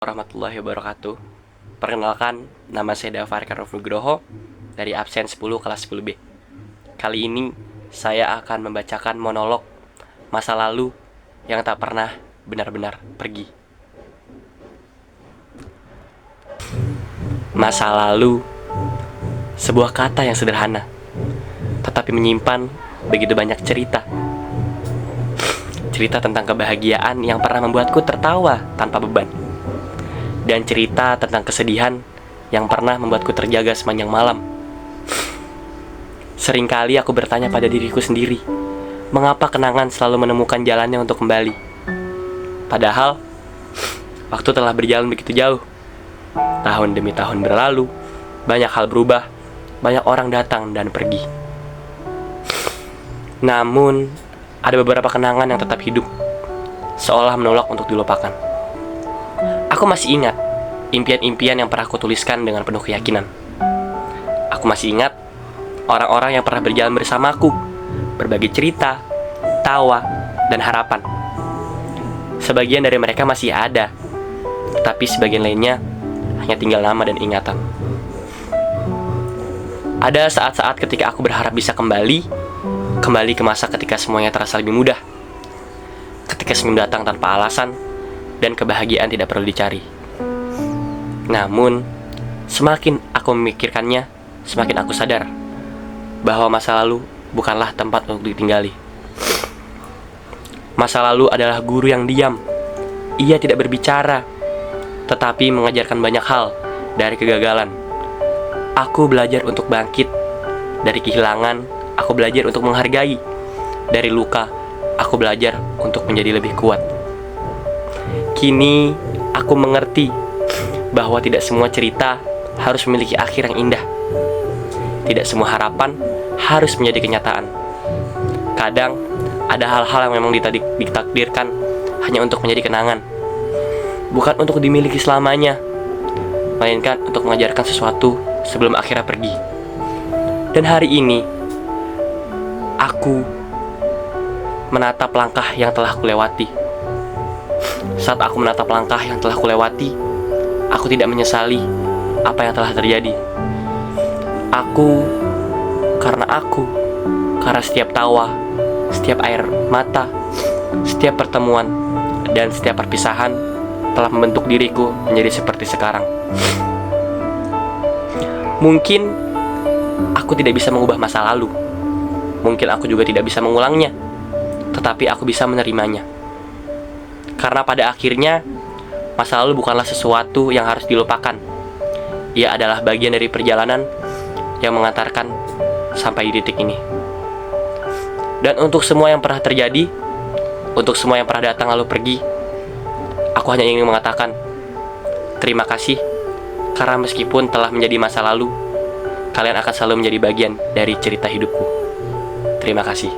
Warahmatullahi wabarakatuh. Perkenalkan, nama saya Davar Karnov Nugroho dari absen 10 kelas 10B. Kali ini saya akan membacakan monolog masa lalu yang tak pernah benar-benar pergi. Masa lalu, sebuah kata yang sederhana, tetapi menyimpan begitu banyak cerita. Cerita tentang kebahagiaan yang pernah membuatku tertawa tanpa beban. Dan cerita tentang kesedihan yang pernah membuatku terjaga sepanjang malam. Seringkali aku bertanya pada diriku sendiri, mengapa kenangan selalu menemukan jalannya untuk kembali? Padahal, waktu telah berjalan begitu jauh. Tahun demi tahun berlalu, banyak hal berubah, banyak orang datang dan pergi. Namun, ada beberapa kenangan yang tetap hidup, seolah menolak untuk dilupakan. Aku masih ingat impian-impian yang pernah aku tuliskan dengan penuh keyakinan. Aku masih ingat orang-orang yang pernah berjalan bersamaku, berbagi cerita, tawa, dan harapan. Sebagian dari mereka masih ada, tetapi sebagian lainnya hanya tinggal nama dan ingatan. Ada saat-saat ketika aku berharap bisa kembali ke masa ketika semuanya terasa lebih mudah, ketika senyum datang tanpa alasan, dan kebahagiaan tidak perlu dicari. Namun, semakin aku memikirkannya, semakin aku sadar bahwa masa lalu bukanlah tempat untuk ditinggali. Masa lalu adalah guru yang diam. Ia tidak berbicara, tetapi mengajarkan banyak hal dari kegagalan. Aku belajar untuk bangkit dari kehilangan. Aku belajar untuk menghargai dari luka. Aku belajar untuk menjadi lebih kuat. Kini aku mengerti bahwa tidak semua cerita harus memiliki akhir yang indah. Tidak semua harapan harus menjadi kenyataan. Kadang ada hal-hal yang memang ditakdirkan hanya untuk menjadi kenangan, bukan untuk dimiliki selamanya, melainkan untuk mengajarkan sesuatu sebelum akhirnya pergi. Dan hari ini aku menatap langkah yang telah kulewati. Saat aku menatap langkah yang telah kulewati, aku tidak menyesali apa yang telah terjadi. Karena setiap tawa, setiap air mata, setiap pertemuan, dan setiap perpisahan telah membentuk diriku menjadi seperti sekarang. Mungkin aku tidak bisa mengubah masa lalu. Mungkin aku juga tidak bisa mengulangnya, tetapi aku bisa menerimanya. Karena pada akhirnya, masa lalu bukanlah sesuatu yang harus dilupakan. Ia adalah bagian dari perjalanan yang mengantarkan sampai di titik ini. Dan untuk semua yang pernah terjadi, untuk semua yang pernah datang lalu pergi, aku hanya ingin mengatakan terima kasih. Karena meskipun telah menjadi masa lalu, kalian akan selalu menjadi bagian dari cerita hidupku. Terima kasih.